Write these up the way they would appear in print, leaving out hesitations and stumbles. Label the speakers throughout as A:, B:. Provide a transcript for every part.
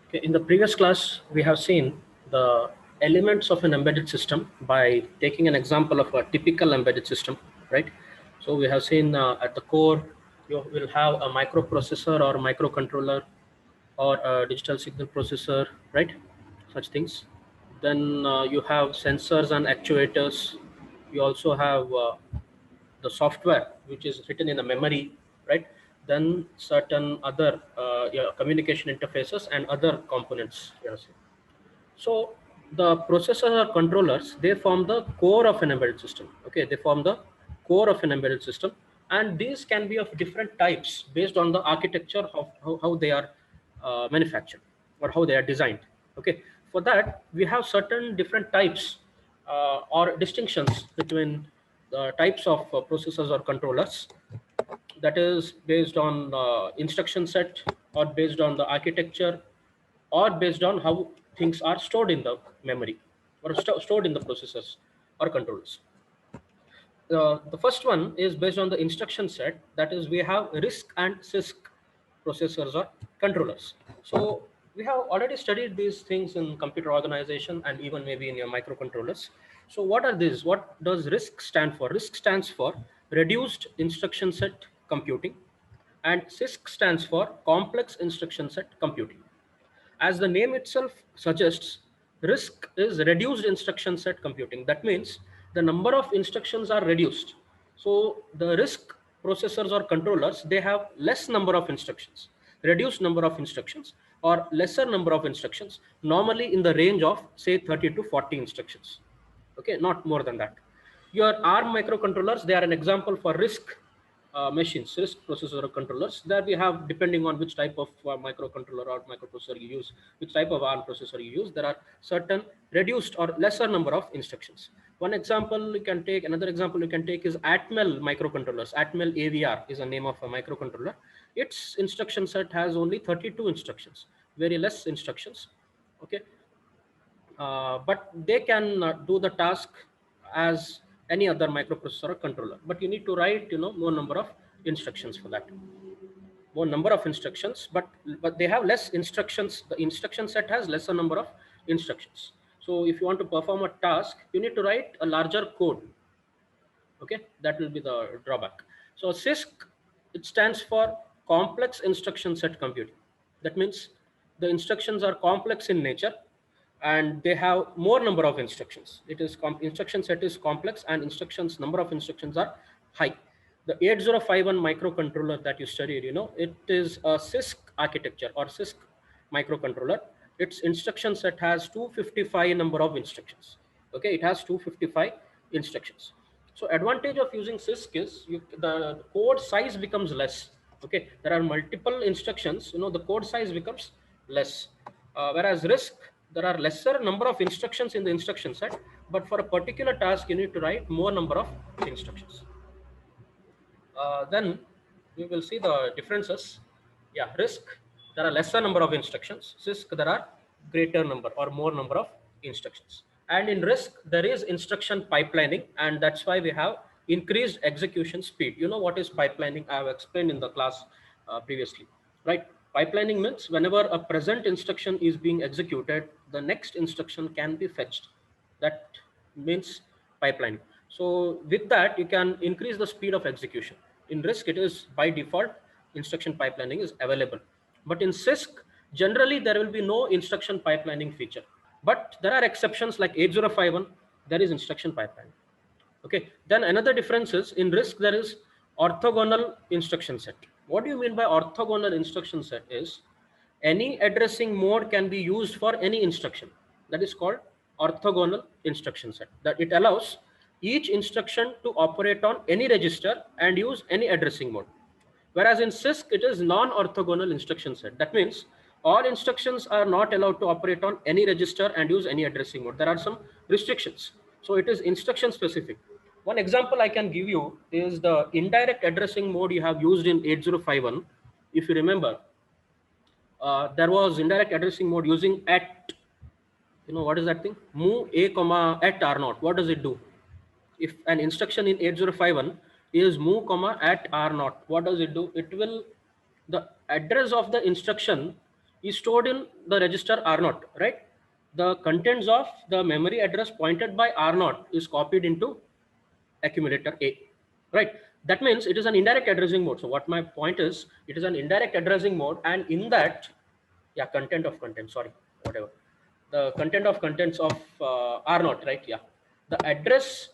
A: Okay, in the previous class, we have seen the elements of an embedded system by taking an example of a typical embedded system, right? So we have seen at the core, you will have a microprocessor or microcontroller or a digital signal processor, right? Such things. Then you have sensors and actuators. You also have the software which is written in the memory, right? Then certain other yeah, communication interfaces and other components. Yes. So the processors or controllers, they form the core of an embedded system. Okay, they form the core of an embedded system, and these can be of different types based on the architecture of how they are manufactured or how they are designed. Okay, for that we have certain different types or distinctions between the types of processors or controllers, that is based on instruction set or based on the architecture or based on how things are stored in the memory or stored in the processors or controllers. The first one is based on the instruction set, that is we have RISC and CISC processors or controllers. So we have already studied these things in computer organization and even maybe in your microcontrollers. So what are these? What does RISC stand for? RISC stands for reduced instruction set computing, and CISC stands for complex instruction set computing. As the name itself suggests, RISC is reduced instruction set computing. That means the number of instructions are reduced. So the RISC processors or controllers, they have less number of instructions, reduced number of instructions, or lesser number of instructions, normally in the range of say 30 to 40 instructions. Okay, not more than that. Your ARM microcontrollers, they are an example for RISC machines, RISC processor controllers. There we have, depending on which type of microcontroller or microprocessor you use, which type of ARM processor you use, there are certain reduced or lesser number of instructions. One example you can take, another example you can take is Atmel microcontrollers. Atmel AVR is a name of a microcontroller. Its instruction set has only 32 instructions, very less instructions. Okay, but they can do the task as any other microprocessor or controller, but you need to write more number of instructions for that, more number of instructions, but they have less instructions. The instruction set has lesser number of instructions. So if you want to perform a task, you need to write a larger code. Okay, that will be the drawback. So CISC, it stands for complex instruction set computing. That means the instructions are complex in nature and they have more number of instructions. It is instruction set is complex and instructions, number of instructions are high. The 8051 microcontroller that you studied, it is a CISC architecture or CISC microcontroller. Its instruction set has 255 number of instructions. Okay, it has 255 instructions. So advantage of using CISC is the code size becomes less. Okay, there are multiple instructions, the code size becomes less. Whereas RISC, there are lesser number of instructions in the instruction set, but for a particular task, you need to write more number of instructions. Then we will see the differences. Yeah, RISC, there are lesser number of instructions. CISC, there are greater number or more number of instructions. And in RISC, there is instruction pipelining, and that's why we have increased execution speed. You know what is pipelining? I have explained in the class previously, right? Pipelining means whenever a present instruction is being executed, the next instruction can be fetched. That means pipelining. So with that, you can increase the speed of execution. In RISC, it is by default instruction pipelining is available, but in CISC, generally there will be no instruction pipelining feature. But there are exceptions like 8051, there is instruction pipeline. Okay, then another difference is in RISC there is orthogonal instruction set. What do you mean by orthogonal instruction set? Is any addressing mode can be used for any instruction. That is called orthogonal instruction set. That it allows each instruction to operate on any register and use any addressing mode. Whereas in CISC, it is non-orthogonal instruction set. That means all instructions are not allowed to operate on any register and use any addressing mode. There are some restrictions. So it is instruction specific. One example I can give you is the indirect addressing mode you have used in 8051. If you remember, there was indirect addressing mode using at, what is that thing? Move a comma at r0. What does it do? If an instruction in 8051 is move comma at r0, what does it do? It will, the address of the instruction is stored in the register R0, right? The contents of the memory address pointed by R0 is copied into accumulator A, right? That means it is an indirect addressing mode. So what my point is, it is an indirect addressing mode, and in that, yeah, content of content, sorry, whatever. The content of contents of R0, right? Yeah. The address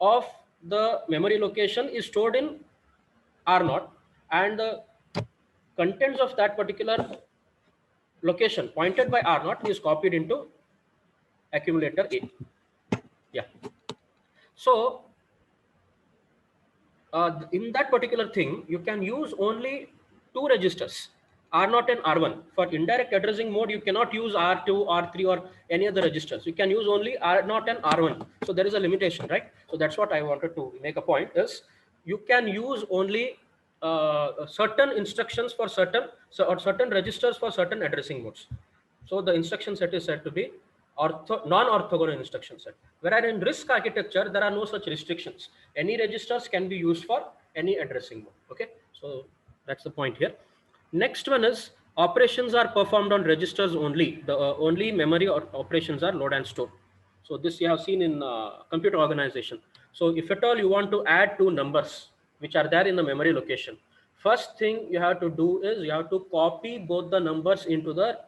A: of the memory location is stored in R0, and the contents of that particular location pointed by R0 is copied into accumulator A. Yeah. So in that particular thing, you can use only two registers, R0 and R1. For indirect addressing mode, you cannot use R2, R3, or any other registers. You can use only R0 and R1. So there is a limitation, right? So that's what I wanted to make a point is you can use only certain instructions for certain, or certain registers for certain addressing modes. So the instruction set is said to be non-orthogonal instruction set. Whereas in RISC architecture, there are no such restrictions. Any registers can be used for any addressing mode. Okay, so that's the point here. Next one is operations are performed on registers only. The only memory or operations are load and store. So this you have seen in computer organization. So if at all you want to add two numbers which are there in the memory location, first thing you have to do is you have to copy both the numbers into the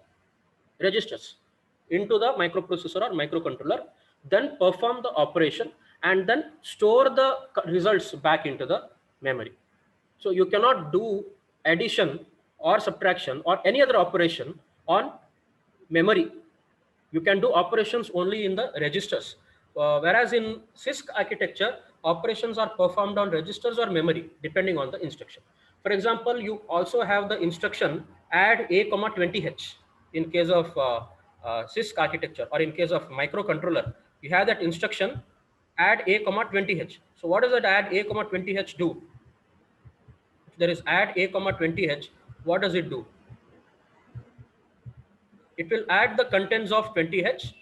A: registers into the microprocessor or microcontroller, then perform the operation and then store the results back into the memory. So you cannot do addition or subtraction or any other operation on memory. You can do operations only in the registers. Whereas in CISC architecture, operations are performed on registers or memory depending on the instruction. For example, you also have the instruction add a comma 20h in case of CISC architecture, or in case of microcontroller, you have that instruction add a comma 20h. So what does that add a comma 20h do? If there is add a comma 20h, what does it do? It will add the contents of 20h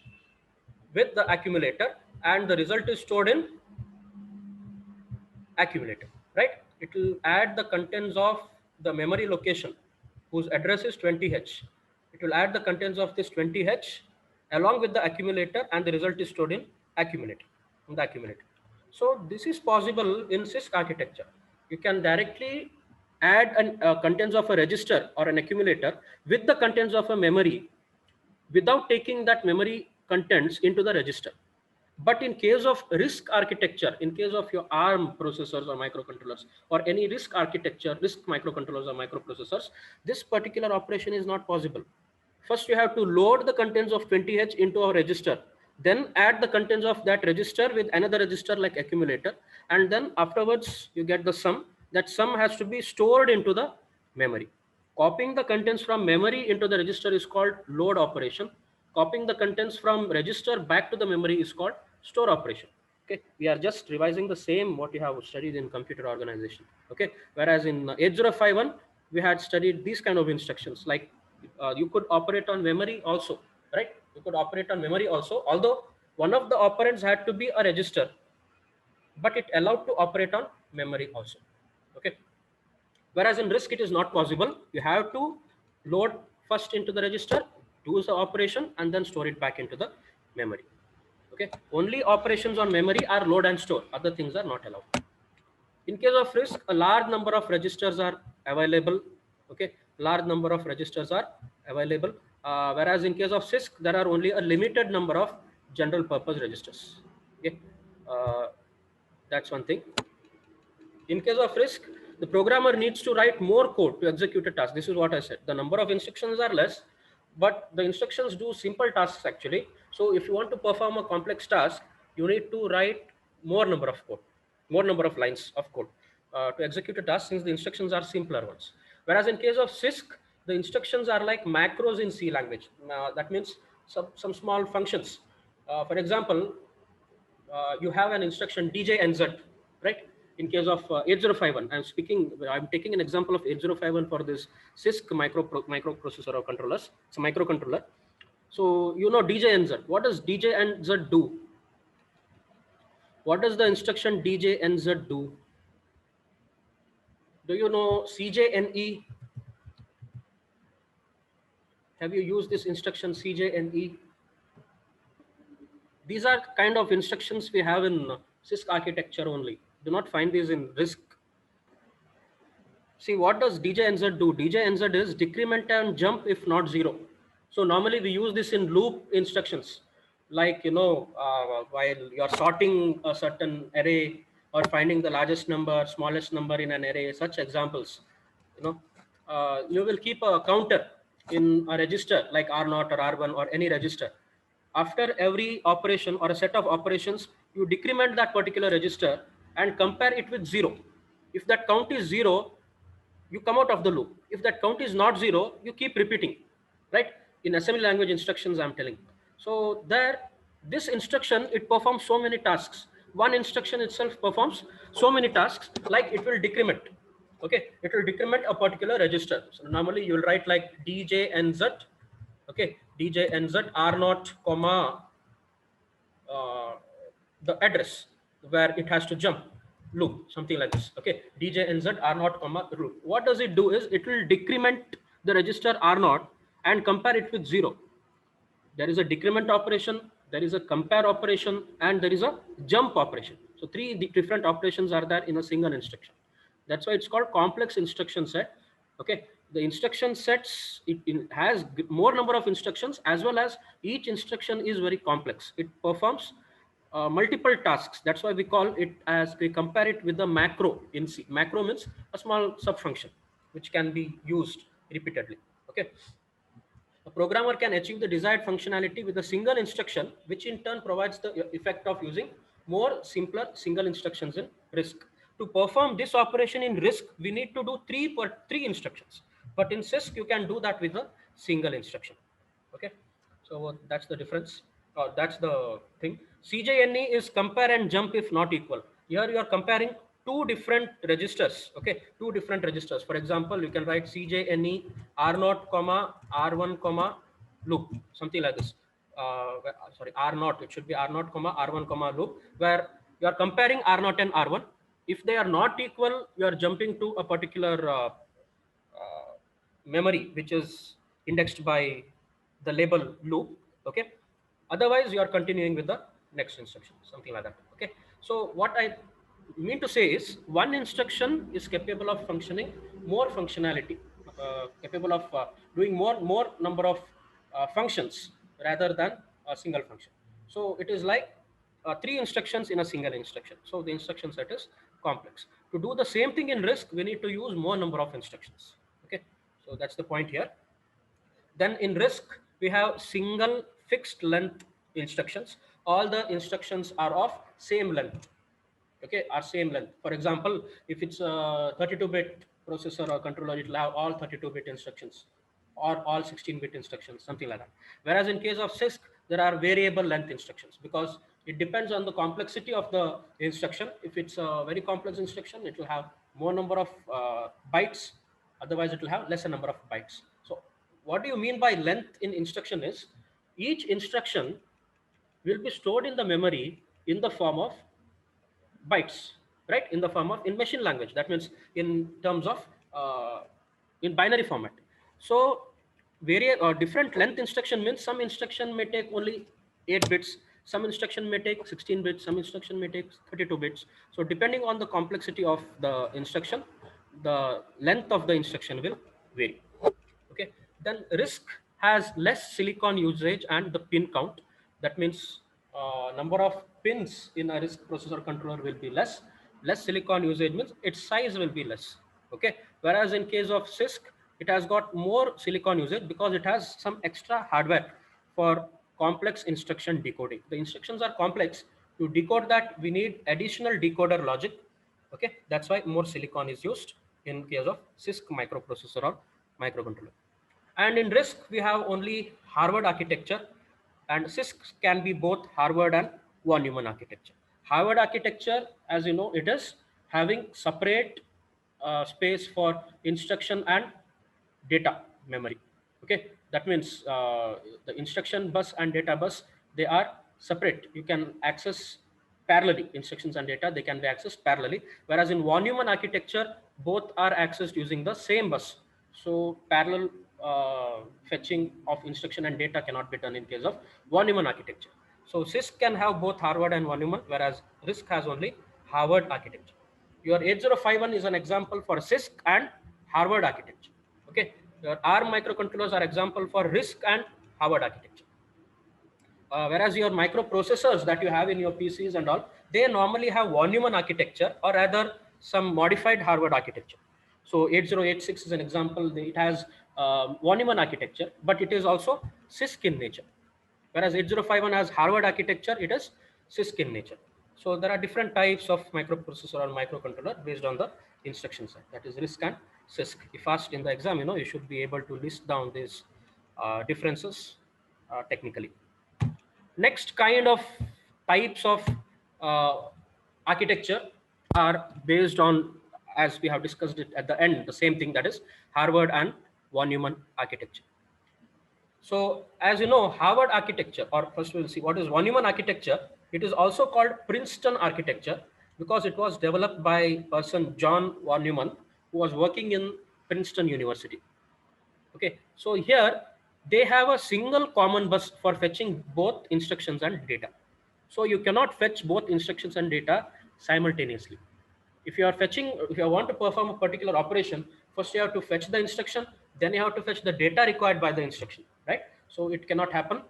A: with the accumulator, and the result is stored in accumulator, right? It will add the contents of the memory location whose address is 20h. It will add the contents of this 20h along with the accumulator, and the result is stored in accumulator, in the accumulator. So this is possible in CISC architecture. You can directly add an contents of a register or an accumulator with the contents of a memory without taking that memory contents into the register. But in case of RISC architecture, in case of your ARM processors or microcontrollers, or any RISC architecture, RISC microcontrollers or microprocessors, this particular operation is not possible. First, you have to load the contents of 20h into a register, then add the contents of that register with another register like accumulator, and then afterwards you get the sum. That sum has to be stored into the memory. Copying the contents from memory into the register is called load operation. Copying the contents from register back to the memory is called store operation. Okay, we are just revising the same what you have studied in computer organization. Okay, whereas in 8051 we had studied these kind of instructions, like you could operate on memory also, right? You could operate on memory also, although one of the operands had to be a register, but it allowed to operate on memory also. Okay, whereas in RISC it is not possible. You have to load first into the register, do the operation, and then store it back into the memory. Okay, only operations on memory are load and store, other things are not allowed. In case of RISC, a large number of registers are available. Okay, large number of registers are available, whereas in case of CISC there are only a limited number of general purpose registers. Okay, uh, that's one thing. In case of RISC, the programmer needs to write more code to execute a task. This is what I said. The number of instructions are less, but the instructions do simple tasks actually. So if you want to perform a complex task, you need to write more number of code, more number of lines of code to execute a task, since the instructions are simpler ones. Whereas in case of CISC, the instructions are like macros in C language. That means some small functions. For example, you have an instruction DJNZ, right? In case of 8051, I'm taking an example of 8051 for this CISC microprocessor or controllers. It's a microcontroller. So you know DJNZ. What does DJNZ do? What does the instruction DJNZ do? Do you know CJNE? Have you used this instruction CJ and E? These are kind of instructions we have in CISC architecture only. Do not find these in RISC. See, what does DJNZ do? DJNZ is decrement and jump if not zero. So normally we use this in loop instructions, like, while you're sorting a certain array or finding the largest number, smallest number in an array, such examples, you know, you will keep a counter in a register like R0 or R1 or any register. After every operation or a set of operations, you decrement that particular register and compare it with zero. If that count is zero, you come out of the loop. If that count is not zero, you keep repeating, right? In assembly language instructions, I'm telling. So there, this instruction, it performs so many tasks. One instruction itself performs so many tasks, like it will decrement. Okay, it will decrement a particular register. So normally you will write like DJNZ, okay, DJNZ R0, comma, uh, the address where it has to jump, loop, something like this. Okay, DJNZ R0, comma, loop. What does it do is it will decrement the register R0 and compare it with zero. There is a decrement operation, there is a compare operation, and there is a jump operation. So three different operations are there in a single instruction. That's why it's called complex instruction set. Okay, the instruction sets, it has more number of instructions, as well as each instruction is very complex. It performs multiple tasks. That's why we call it, as we compare it with the macro in C. Macro means a small subfunction which can be used repeatedly. Okay, a programmer can achieve the desired functionality with a single instruction, which in turn provides the effect of using more simpler single instructions in RISC. To perform this operation in RISC, we need to do three instructions. But in CISC, you can do that with a single instruction. Okay, so that's the difference. That's the thing. CJNE is compare and jump if not equal. Here you are comparing two different registers. Okay, two different registers. For example, you can write CJNE R0, comma R1, comma loop, something like this. Sorry, R0. It should be R0, comma R1, comma loop, where you are comparing R0 and R1. If they are not equal, you are jumping to a particular memory which is indexed by the label loop. Okay, otherwise you are continuing with the next instruction, something like that. Okay, so what I mean to say is one instruction is capable of functioning more functionality, capable of doing more number of functions rather than a single function. So it is like three instructions in a single instruction. So the instruction set is complex. To do the same thing in RISC, we need to use more number of instructions. Okay, so that's the point here. Then in RISC, we have single fixed length instructions. All the instructions are of same length. Okay, are same length. For example, if it's a 32-bit processor or controller, it will have all 32-bit instructions or all 16-bit instructions, something like that. Whereas in case of CISC, there are variable length instructions, because it depends on the complexity of the instruction. If it's a very complex instruction, it will have more number of bytes. Otherwise, it will have lesser number of bytes. So what do you mean by length in instruction is each instruction will be stored in the memory in the form of bytes, right? In the form of, in machine language, that means in terms of in binary format. So different length instruction means some instruction may take only 8 bits, some instruction may take 16 bits, some instruction may take 32 bits. So depending on the complexity of the instruction, the length of the instruction will vary. Okay, then RISC has less silicon usage and the pin count. That means number of pins in a RISC processor controller will be less. Less silicon usage means its size will be less. Okay, whereas in case of CISC, it has got more silicon usage because it has some extra hardware for complex instruction decoding. The instructions are complex. To decode that, we need additional decoder logic. Okay, that's why more silicon is used in case of CISC microprocessor or microcontroller. And in RISC, we have only Harvard architecture, and CISC can be both Harvard and von Neumann architecture. Harvard architecture, as you know, it is having separate space for instruction and data memory. Okay, that means the instruction bus and data bus, they are separate. You can access parallelly instructions and data, they can be accessed parallelly, whereas in von Neumann architecture both are accessed using the same bus. So parallel fetching of instruction and data cannot be done in case of von Neumann architecture. So CISC can have both Harvard and von Neumann, whereas RISC has only Harvard architecture. Your 8051 is an example for CISC and Harvard architecture. Okay, your ARM microcontrollers are example for RISC and Harvard architecture. Whereas your microprocessors that you have in your PCs and all, they normally have von Neumann architecture or rather some modified Harvard architecture. So 8086 is an example. It has von Neumann architecture, but it is also CISC in nature. Whereas 8051 has Harvard architecture, it is CISC in nature. So there are different types of microprocessor or microcontroller based on the instruction set. That is RISC and CISC. If asked in the exam, you should be able to list down these differences technically. Next kind of types of uh, architecture are based on, as we have discussed it at the end, the same thing, that is Harvard and von Neumann architecture. So as you know, Harvard architecture, or first we'll see what is von Neumann architecture. It is also called Princeton architecture because it was developed by person John von Neumann, who was working in Princeton University. Okay, so here they have a single common bus for fetching both instructions and data. So you cannot fetch both instructions and data simultaneously. If you want to perform a particular operation, first you have to fetch the instruction, then you have to fetch the data required by the instruction, right? So it cannot happen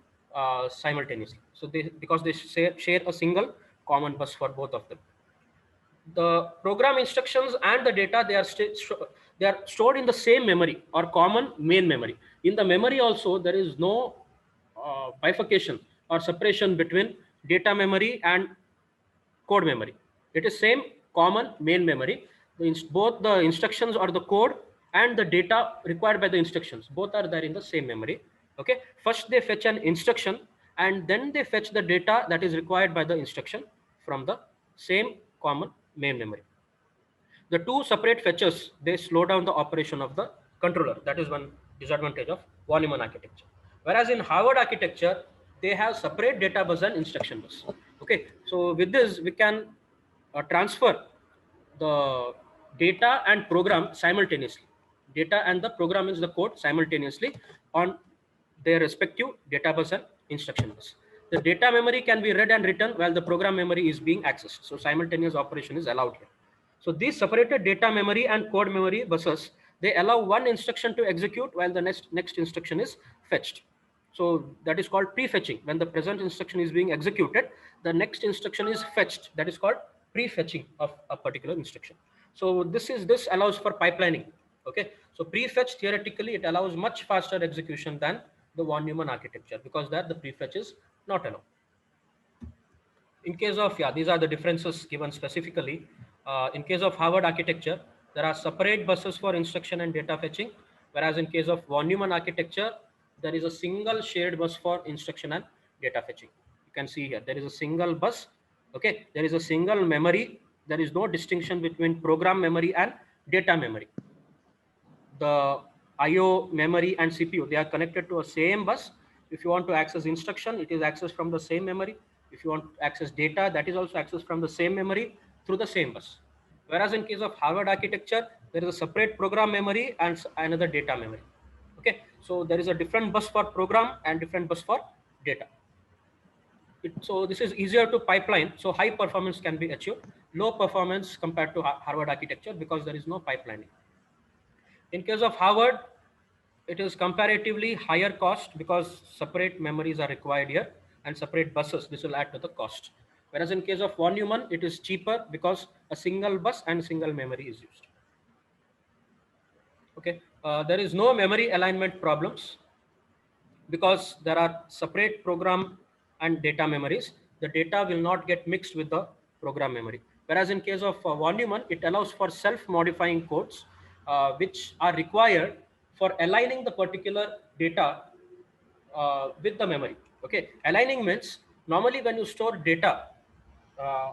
A: simultaneously. So because they share a single common bus for both of them. The program instructions and the data, they are stored in the same memory or common main memory. In the memory also, there is no bifurcation or separation between data memory and code memory. It is same common main memory. Both the instructions or the code and the data required by the instructions, both are there in the same memory. Okay, first they fetch an instruction and then they fetch the data that is required by the instruction from the same common main memory. The two separate fetches, they slow down the operation of the controller. That is one disadvantage of von Neumann architecture. Whereas in Harvard architecture, they have separate data bus and instruction bus. Okay, so with this we can transfer the data and program simultaneously. Data and the program is the code simultaneously on their respective data bus and instruction bus. The data memory can be read and written while the program memory is being accessed. So simultaneous operation is allowed here. So these separated data memory and code memory buses, they allow one instruction to execute while the next instruction is fetched. So that is called prefetching. When the present instruction is being executed, the next instruction is fetched. That is called prefetching of a particular instruction. So this allows for pipelining. Okay. So prefetch, theoretically it allows much faster execution than the von Neumann architecture, because that the prefetch is not allowed. In case of, yeah, these are the differences given specifically. In case of Harvard architecture, there are separate buses for instruction and data fetching, whereas in case of von Neumann architecture, there is a single shared bus for instruction and data fetching. You can see here, there is a single bus. Okay, there is a single memory. There is no distinction between program memory and data memory. The IO memory and CPU, they are connected to a same bus. If you want to access instruction, it is accessed from the same memory. If you want to access data, that is also accessed from the same memory through the same bus. Whereas in case of Harvard architecture, there is a separate program memory and another data memory. Okay, so there is a different bus for program and different bus for data. So this is easier to pipeline, so high performance can be achieved. Low performance compared to Harvard architecture because there is no pipelining. In case of Harvard, it is comparatively higher cost because separate memories are required here and separate buses. This will add to the cost. Whereas in case of von Neumann, it is cheaper because a single bus and single memory is used. Okay, there is no memory alignment problems because there are separate program and data memories. The data will not get mixed with the program memory. Whereas in case of von Neumann, it allows for self-modifying codes which are required for aligning the particular data with the memory. Okay, aligning means normally when you store data uh,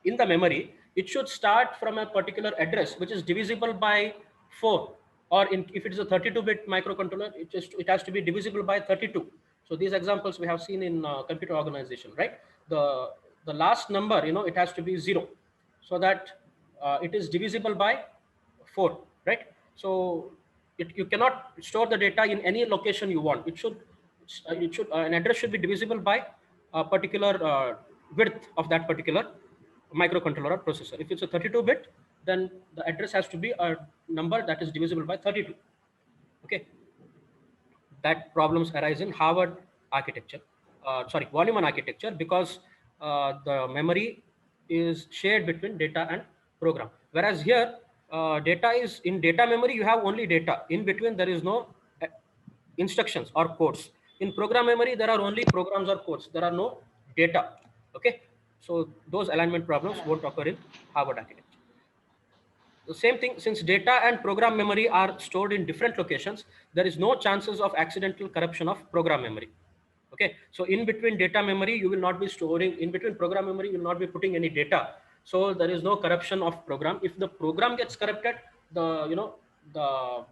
A: in the memory, it should start from a particular address which is divisible by 4, or if it is a 32-bit microcontroller, it has to be divisible by 32. So these examples we have seen in computer organization, right? The last number, it has to be 0 so that it is divisible by 4, right? So You cannot store the data in any location you want. An address should be divisible by a particular width of that particular microcontroller or processor. If it's a 32-bit, then the address has to be a number that is divisible by 32. Okay, that problems arise in Harvard architecture, Von Neumann architecture, because the memory is shared between data and program. Whereas here, data is in data memory, you have only data. In between, there is no instructions or codes. In program memory, there are only programs or codes. There are no data. Okay, so those alignment problems won't occur in Harvard architecture. The same thing, since data and program memory are stored in different locations, there is no chances of accidental corruption of program memory. Okay, so in between data memory, you will not be storing, in between program memory, you will not be putting any data. So there is no corruption of program. If the program gets corrupted, the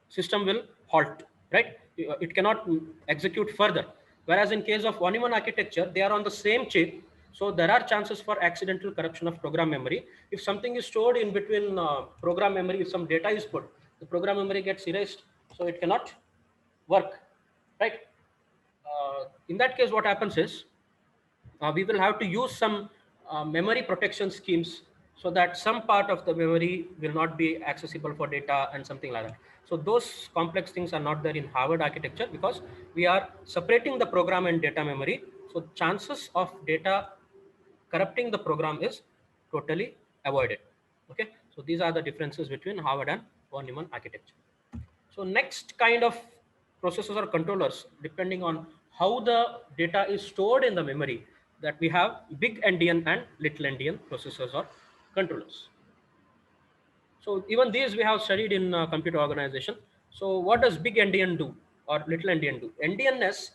A: system will halt, right? It cannot execute further. Whereas in case of Von Neumann architecture, they are on the same chip, so there are chances for accidental corruption of program memory. If something is stored in between program memory, if some data is put, the program memory gets erased, so it cannot work, right? In that case, what happens is we will have to use some memory protection schemes so that some part of the memory will not be accessible for data and something like that. So those complex things are not there in Harvard architecture because we are separating the program and data memory. So chances of data corrupting the program is totally avoided. Okay, so these are the differences between Harvard and Von Neumann architecture. So next kind of processors or controllers, depending on how the data is stored in the memory, that we have big endian and little endian processors or controllers. So even these we have studied in computer organization. So what does big endian do or little endian do? Endianness,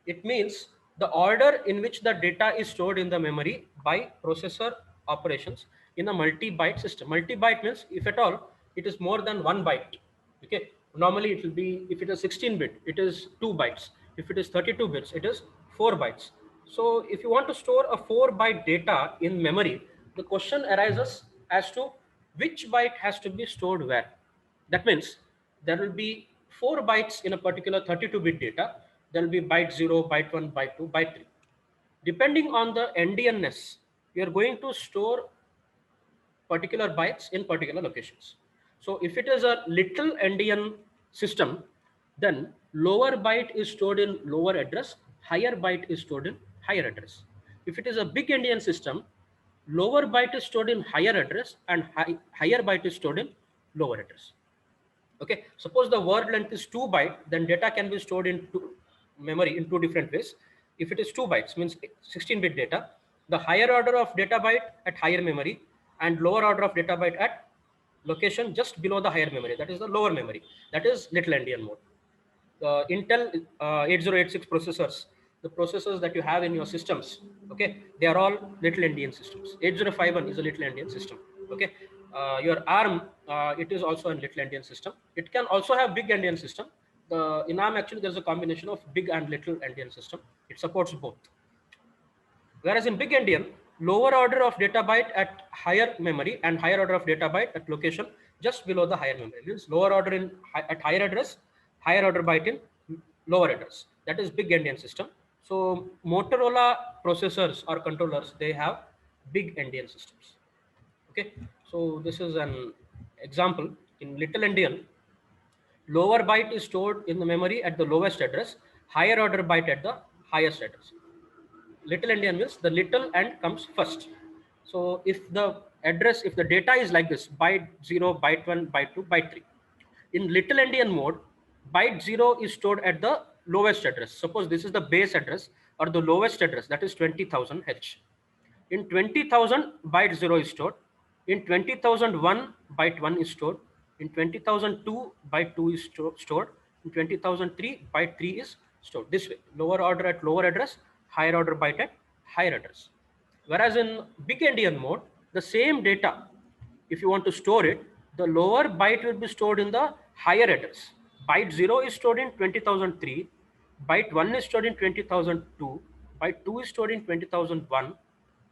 A: it means the order in which the data is stored in the memory by processor operations in a multi-byte system. Multi-byte means if at all it is more than 1 byte. Okay, normally it will be, if it is 16-bit, it is 2 bytes. If it is 32 bits, it is 4 bytes. So if you want to store a 4-byte data in memory, the question arises as to which byte has to be stored where. That means there will be 4 bytes in a particular 32-bit data. There will be byte 0, byte 1, byte 2, byte 3. Depending on the endianness, you are going to store particular bytes in particular locations. So if it is a little endian system, then lower byte is stored in lower address, higher byte is stored in higher address. If it is a big endian system, lower byte is stored in higher address and higher byte is stored in lower address. Okay, suppose the word length is 2 byte, then data can be stored in memory in two different ways. If it is 2 bytes, means 16-bit data, the higher order of data byte at higher memory and lower order of data byte at location just below the higher memory, that is the lower memory, that is little endian mode. The Intel 8086 processors, the processors that you have in your systems, okay, they are all little endian systems. 8051 is a little endian system. Okay, your ARM, it is also a little endian system. It can also have big endian system. In ARM actually there's a combination of big and little endian system. It supports both. Whereas in big endian, lower order of data byte at higher memory and higher order of data byte at location just below the higher memory. Means lower order at higher address, higher order byte in lower address. That is big endian system. So Motorola processors or controllers, they have big endian systems. Okay, so this is an example. In little endian, lower byte is stored in the memory at the lowest address, higher order byte at the highest address. Little endian means the little and comes first. So if the address, if the data is like this, byte 0, byte 1, byte 2, byte 3. In little endian mode, byte 0 is stored at the lowest address. Suppose this is the base address or the lowest address, that is 20,000 H. In 20,000, byte 0 is stored. In 20,001, byte 1 is stored. In 20,002, byte 2 is stored. In 20,003, byte 3 is stored. This way, lower order at lower address, higher order byte at higher address. Whereas in big endian mode, the same data, if you want to store it, the lower byte will be stored in the higher address. Byte 0 is stored in 20,003, byte 1 is stored in 20,002, byte 2 is stored in 20,001,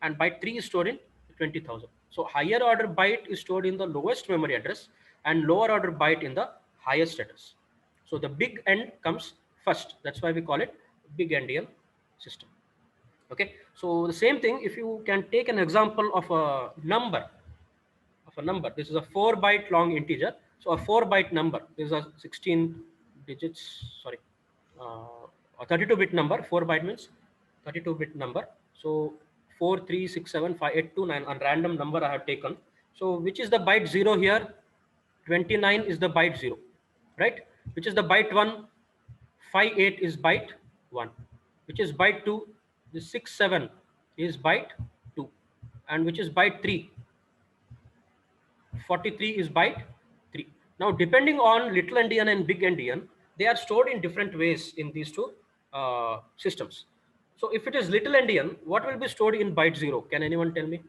A: and byte 3 is stored in 20,000. So higher order byte is stored in the lowest memory address and lower order byte in the highest address. So the big end comes first. That's why we call it big endian system. Okay. So the same thing, if you can take an example of a number, this is a 4-byte long integer. So a 4-byte number, this is a 16 digits, sorry, a 32-bit number. 4 byte means 32-bit number. So 4 3 6 7 5 8 2 9, a random number I have taken. So which is the byte 0 here? 29 is the byte 0, right? Which is the byte 1? 58 is byte 1. Which is byte 2? The 67 is byte 2. And which is byte 3? 43 is byte 3. Now, depending on little endian and big endian, they are stored in different ways in these two systems. So, if it is little endian, what will be stored in byte 0? Can anyone tell me?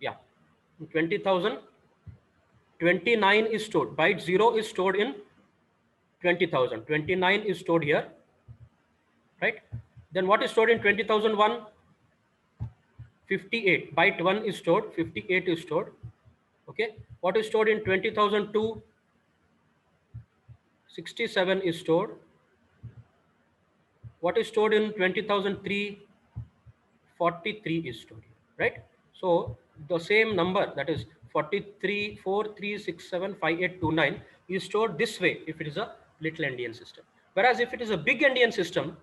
A: Yeah, 20,000. 29 is stored. Byte 0 is stored in 20,000. 29 is stored here, right? Then what is stored in 20,001? 58. Byte 1 is stored. 58 is stored. Okay. What is stored in 20,002? 67 is stored. What is stored in 20,003? 43 is stored, right? So the same number, that is 43, 4 3 6 7 5 8 2 9, is stored this way if it is a little endian system. Whereas if it is a big endian system,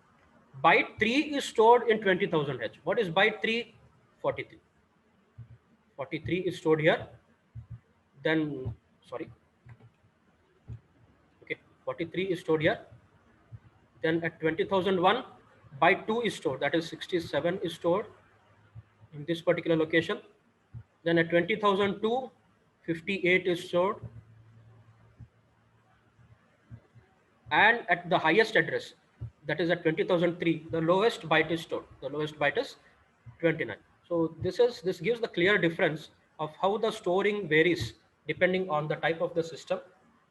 A: byte 3 is stored in 20,000 H. What is byte 3? 43. 43 is stored here. Then, sorry, okay, 43 is stored here. Then at 20,001, byte 2 is stored, that is 67 is stored in this particular location. Then at 20,002, 58 is stored. And at the highest address, that is at 20,003, the lowest byte is stored. The lowest byte is 29. So this gives the clear difference of how the storing varies depending on the type of the system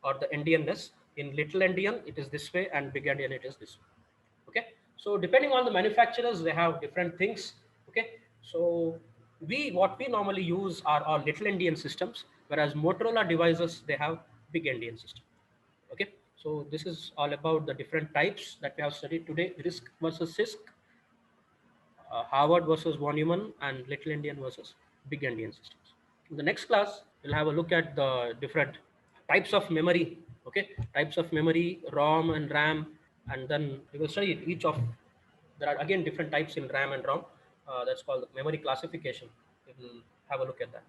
A: or the endianness. In little endian, it is this way, and big endian, it is this way. Okay. So depending on the manufacturers, they have different things. Okay. So what we normally use are our little endian systems, whereas Motorola devices, they have big endian system. Okay. So this is all about the different types that we have studied today: RISC versus CISC, Harvard versus von Neumann, and little endian versus big endian systems. In the next class, we'll have a look at the different types of memory. Okay, types of memory, ROM and RAM, and then we will study each of. There are again different types in RAM and ROM. That's called memory classification. We will have a look at that.